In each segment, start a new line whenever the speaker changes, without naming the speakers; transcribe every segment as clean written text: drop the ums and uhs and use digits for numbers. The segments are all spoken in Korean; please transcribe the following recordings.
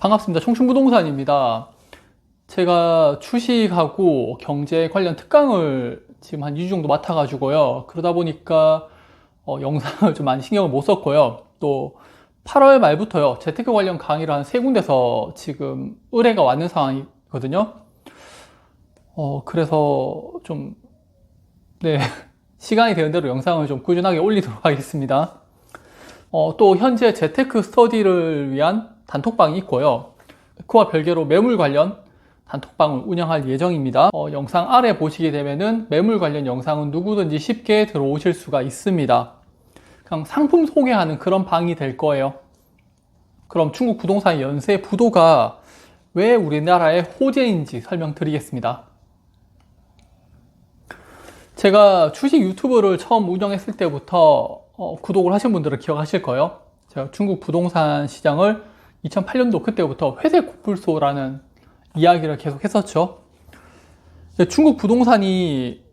반갑습니다. 청춘부동산입니다. 제가 주식하고 경제 관련 특강을 지금 한 2주 정도 맡아가지고요. 그러다 보니까 영상을 좀 많이 신경을 못 썼고요. 또 8월 말부터요. 재테크 관련 강의를 한 3군데서 지금 의뢰가 왔는 상황이거든요. 그래서 좀, 네. 시간이 되는 대로 영상을 좀 꾸준하게 올리도록 하겠습니다. 또 현재 재테크 스터디를 위한 단톡방이 있고요. 그와 별개로 매물 관련 단톡방을 운영할 예정입니다. 영상 아래 보시게 되면은 매물 관련 영상은 누구든지 쉽게 들어오실 수가 있습니다. 그냥 상품 소개하는 그런 방이 될 거예요. 그럼 중국 부동산 연쇄 부도가 왜 우리나라의 호재인지 설명드리겠습니다. 제가 주식 유튜브를 처음 운영했을 때부터 구독을 하신 분들은 기억하실 거예요. 제가 중국 부동산 시장을 2008년도 그때부터 회색 코뿔소라는 이야기를 계속 했었죠. 중국 부동산이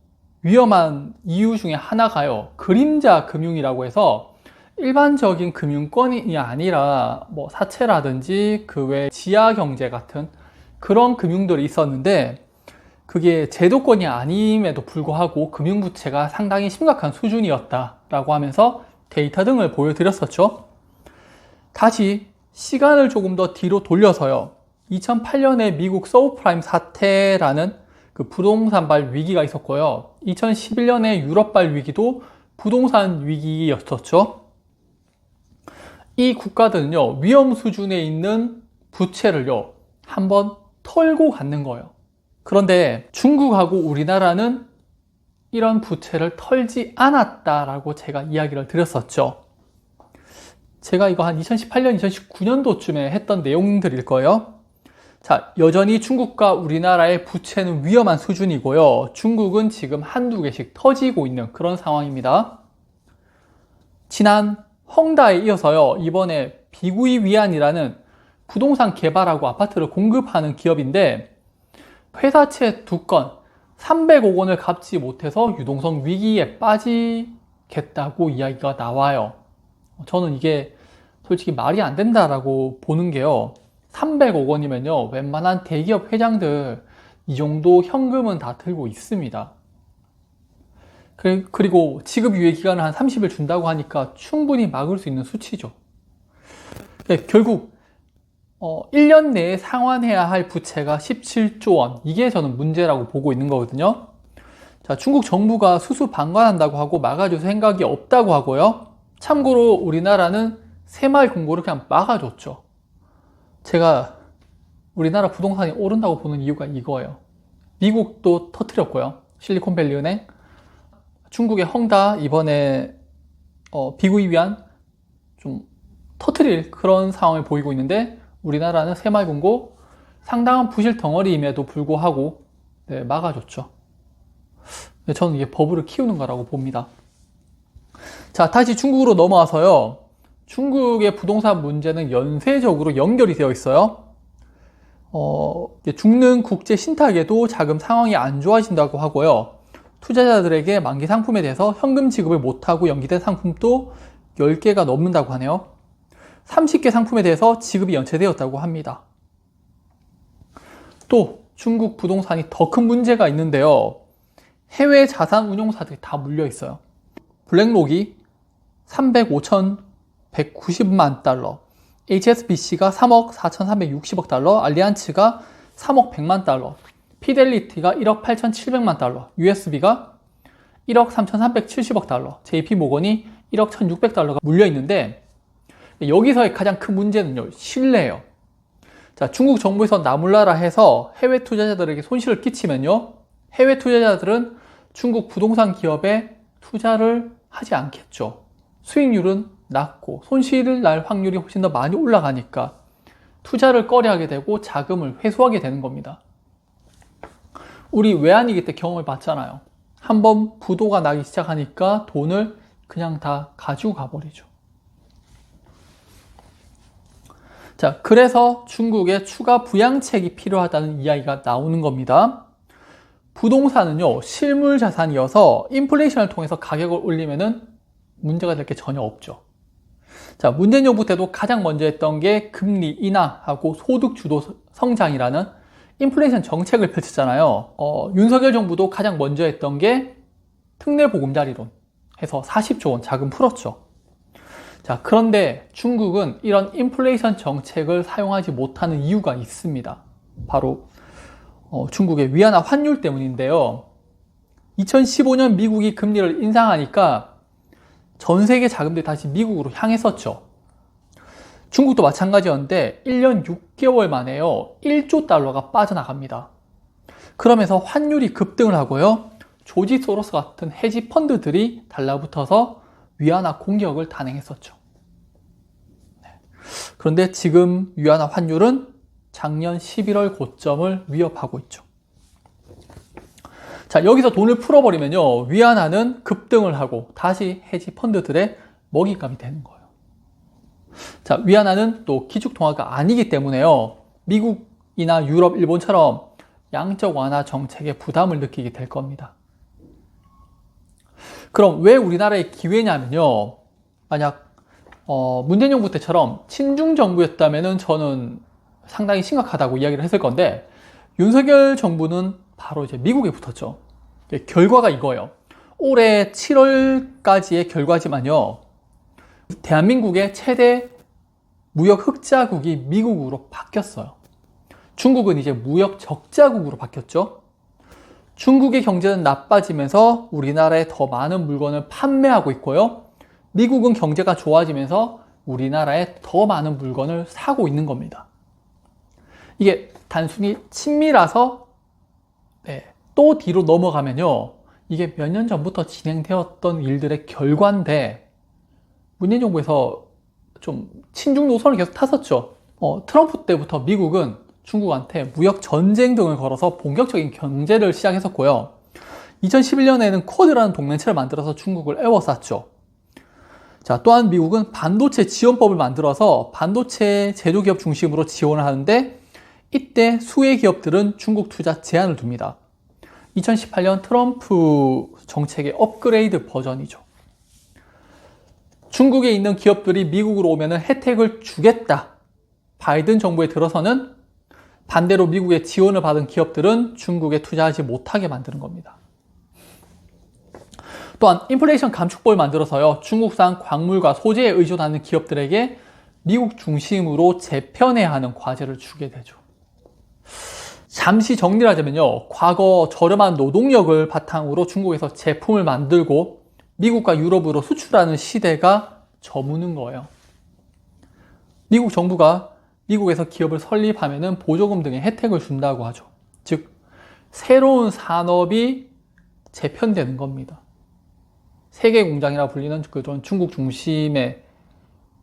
위험한 이유 중에 하나가요. 그림자 금융이라고 해서 일반적인 금융권이 아니라 뭐 사채라든지 그 외 지하 경제 같은 그런 금융들이 있었는데 그게 제도권이 아님에도 불구하고 금융부채가 상당히 심각한 수준이었다라고 하면서 데이터 등을 보여드렸었죠. 다시 시간을 조금 더 뒤로 돌려서요. 2008년에 미국 서브프라임 사태라는 그 부동산발 위기가 있었고요. 2011년에 유럽발 위기도 부동산 위기였었죠. 이 국가들은요, 위험 수준에 있는 부채를요, 한번 털고 갖는 거예요. 그런데 중국하고 우리나라는 이런 부채를 털지 않았다라고 제가 이야기를 드렸었죠. 제가 이거 한 2018년, 2019년도쯤에 했던 내용들일 거예요. 자, 여전히 중국과 우리나라의 부채는 위험한 수준이고요. 중국은 지금 한두 개씩 터지고 있는 그런 상황입니다. 지난 헝다에 이어서요, 이번에 비구이 위안이라는 부동산 개발하고 아파트를 공급하는 기업인데 회사채 2건 300억 원을 갚지 못해서 유동성 위기에 빠지겠다고 이야기가 나와요. 저는 이게 솔직히 말이 안 된다라고 보는 게요. 300억 원이면요. 웬만한 대기업 회장들 이 정도 현금은 다 들고 있습니다. 그리고 지급 유예 기간을 한 30일 준다고 하니까 충분히 막을 수 있는 수치죠. 네, 결국 1년 내에 상환해야 할 부채가 17조 원. 이게 저는 문제라고 보고 있는 거거든요. 자, 중국 정부가 수수방관한다고 하고 막아줄 생각이 없다고 하고요. 참고로 우리나라는 새마을 금고를 그냥 막아줬죠. 제가 우리나라 부동산이 오른다고 보는 이유가 이거예요. 미국도 터뜨렸고요. 실리콘밸리 은행. 중국의 헝다 이번에 비구이 위안 좀 터뜨릴 그런 상황을 보이고 있는데 우리나라는 새마을금고 상당한 부실 덩어리임에도 불구하고 막아줬죠. 저는 이게 버블을 키우는 거라고 봅니다. 자, 다시 중국으로 넘어와서요. 중국의 부동산 문제는 연쇄적으로 연결이 되어 있어요. 죽는 국제 신탁에도 자금 상황이 안 좋아진다고 하고요. 투자자들에게 만기 상품에 대해서 현금 지급을 못하고 연기된 상품도 10개가 넘는다고 하네요. 30개 상품에 대해서 지급이 연체되었다고 합니다. 또 중국 부동산이 더 큰 문제가 있는데요. 해외 자산 운용사들이 다 물려 있어요. 블랙록이 300, 5,190만 달러, HSBC가 3억 4,360억 달러, 알리안츠가 3억 100만 달러, 피델리티가 1억 8,700만 달러, USB가 1억 3,370억 달러, JP모건이 1억 1,600달러가 물려 있는데 여기서의 가장 큰 문제는요, 신뢰예요. 자, 중국 정부에서 나몰라라 해서 해외 투자자들에게 손실을 끼치면요, 해외 투자자들은 중국 부동산 기업에 투자를 하지 않겠죠. 수익률은 낮고 손실을 날 확률이 훨씬 더 많이 올라가니까 투자를 꺼려하게 되고 자금을 회수하게 되는 겁니다. 우리 외환위기 때 경험을 봤잖아요. 한번 부도가 나기 시작하니까 돈을 그냥 다 가지고 가버리죠. 자, 그래서 중국에 추가 부양책이 필요하다는 이야기가 나오는 겁니다. 부동산은요, 실물 자산이어서 인플레이션을 통해서 가격을 올리면은 문제가 될 게 전혀 없죠. 자, 문재인 정부 때도 가장 먼저 했던 게 금리 인하하고 소득 주도 성장이라는 인플레이션 정책을 펼쳤잖아요. 윤석열 정부도 가장 먼저 했던 게 특례 보금자리론 해서 40조 원 자금 풀었죠. 자, 그런데 중국은 이런 인플레이션 정책을 사용하지 못하는 이유가 있습니다. 바로 중국의 위안화 환율 때문인데요. 2015년 미국이 금리를 인상하니까 전 세계 자금들이 다시 미국으로 향했었죠. 중국도 마찬가지였는데 1년 6개월 만에요 1조 달러가 빠져나갑니다. 그러면서 환율이 급등을 하고요. 조지 소로스 같은 헤지 펀드들이 달라붙어서 위안화 공격을 단행했었죠. 그런데 지금 위안화 환율은 작년 11월 고점을 위협하고 있죠. 자, 여기서 돈을 풀어버리면요 위안화는 급등을 하고 다시 헤지 펀드들의 먹잇감이 되는 거예요. 자, 위안화는 또 기축통화가 아니기 때문에요 미국이나 유럽, 일본처럼 양적 완화 정책에 부담을 느끼게 될 겁니다. 그럼 왜 우리나라의 기회냐면요, 만약 문재인 정부 때처럼 친중 정부였다면 저는 상당히 심각하다고 이야기를 했을 건데, 윤석열 정부는 바로 이제 미국에 붙었죠. 결과가 이거예요. 올해 7월까지의 결과지만요, 대한민국의 최대 무역 흑자국이 미국으로 바뀌었어요. 중국은 이제 무역 적자국으로 바뀌었죠. 중국의 경제는 나빠지면서 우리나라에 더 많은 물건을 판매하고 있고요. 미국은 경제가 좋아지면서 우리나라에 더 많은 물건을 사고 있는 겁니다. 이게 단순히 친미라서 또 뒤로 넘어가면요, 이게 몇 년 전부터 진행되었던 일들의 결과인데, 문재인 정부에서 좀 친중 노선을 계속 탔었죠. 트럼프 때부터 미국은 중국한테 무역 전쟁 등을 걸어서 본격적인 경제를 시작했었고요. 2011년에는 쿼드라는 동맹체를 만들어서 중국을 에워쌌죠. 자, 또한 미국은 반도체 지원법을 만들어서 반도체 제조기업 중심으로 지원을 하는데, 이때 수혜 기업들은 중국 투자 제한을 둡니다. 2018년 트럼프 정책의 업그레이드 버전이죠. 중국에 있는 기업들이 미국으로 오면 혜택을 주겠다. 바이든 정부에 들어서는 반대로 미국의 지원을 받은 기업들은 중국에 투자하지 못하게 만드는 겁니다. 또한 인플레이션 감축법을 만들어서요, 중국산 광물과 소재에 의존하는 기업들에게 미국 중심으로 재편해야 하는 과제를 주게 되죠. 잠시 정리를 하자면요, 과거 저렴한 노동력을 바탕으로 중국에서 제품을 만들고 미국과 유럽으로 수출하는 시대가 저무는 거예요. 미국 정부가 미국에서 기업을 설립하면 보조금 등의 혜택을 준다고 하죠. 즉, 새로운 산업이 재편되는 겁니다. 세계 공장이라 불리는 그런 중국 중심의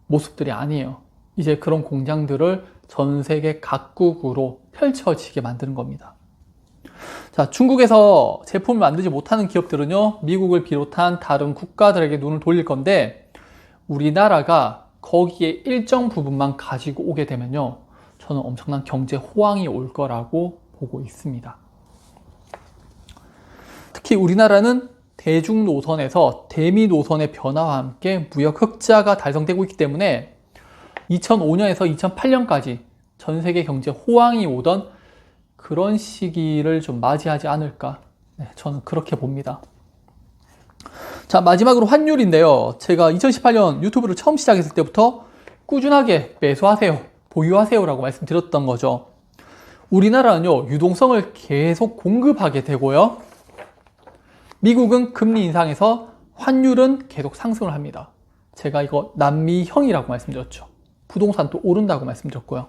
모습들이 아니에요. 이제 그런 공장들을 전 세계 각국으로 펼쳐지게 만드는 겁니다. 자, 중국에서 제품을 만들지 못하는 기업들은요, 미국을 비롯한 다른 국가들에게 눈을 돌릴 건데, 우리나라가 거기에 일정 부분만 가지고 오게 되면요, 저는 엄청난 경제 호황이 올 거라고 보고 있습니다. 특히 우리나라는 대중 노선에서 대미 노선의 변화와 함께 무역 흑자가 달성되고 있기 때문에 2005년에서 2008년까지 전 세계 경제 호황이 오던 그런 시기를 좀 맞이하지 않을까, 저는 그렇게 봅니다. 자, 마지막으로 환율인데요, 제가 2018년 유튜브를 처음 시작했을 때부터 꾸준하게 매수하세요, 보유하세요 라고 말씀드렸던 거죠. 우리나라는요, 유동성을 계속 공급하게 되고요, 미국은 금리 인상해서 환율은 계속 상승을 합니다. 제가 이거 남미형이라고 말씀드렸죠. 부동산도 오른다고 말씀드렸고요.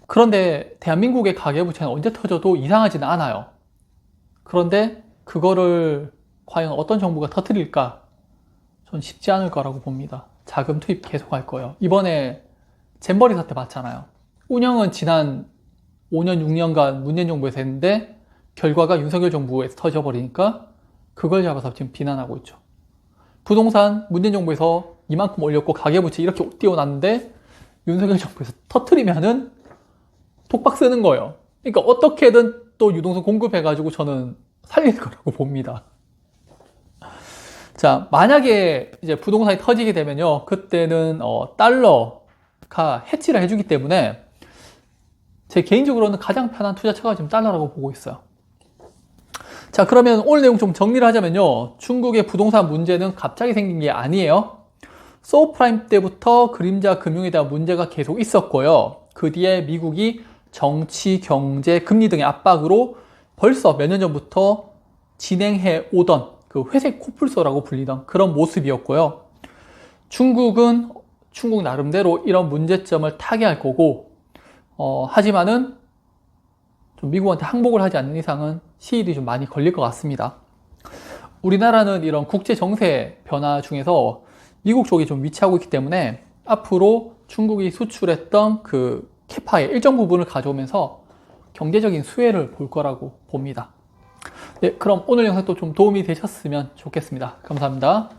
그런데 대한민국의 가계부채는 언제 터져도 이상하지는 않아요. 그런데 그거를 과연 어떤 정부가 터뜨릴까? 전 쉽지 않을 거라고 봅니다. 자금 투입 계속할 거예요. 이번에 잼버리 사태 봤잖아요. 운영은 지난 5년, 6년간 문재인 정부에서 했는데 결과가 윤석열 정부에서 터져버리니까 그걸 잡아서 지금 비난하고 있죠. 부동산 문재인 정부에서 이만큼 올렸고 가계부채 이렇게 띄워놨는데 윤석열 정부에서 터뜨리면은 독박 쓰는 거예요. 그러니까 어떻게든 또 유동성 공급해가지고 저는 살릴 거라고 봅니다. 자, 만약에 이제 부동산이 터지게 되면요. 그때는 달러가 해치를 해주기 때문에 제 개인적으로는 가장 편한 투자처가 지금 달러라고 보고 있어요. 자, 그러면 오늘 내용 좀 정리를 하자면요. 중국의 부동산 문제는 갑자기 생긴 게 아니에요. 서브프라임 때부터 그림자 금융에 대한 문제가 계속 있었고요. 그 뒤에 미국이 정치, 경제, 금리 등의 압박으로 벌써 몇 년 전부터 진행해 오던 그 회색 코뿔소라고 불리던 그런 모습이었고요. 중국은 중국 나름대로 이런 문제점을 타개할 거고, 하지만은 좀 미국한테 항복을 하지 않는 이상은 시일이 좀 많이 걸릴 것 같습니다. 우리나라는 이런 국제 정세 변화 중에서 미국 쪽이 좀 위치하고 있기 때문에 앞으로 중국이 수출했던 그 캐파의 일정 부분을 가져오면서 경제적인 수혜를 볼 거라고 봅니다. 네, 그럼 오늘 영상도 좀 도움이 되셨으면 좋겠습니다. 감사합니다.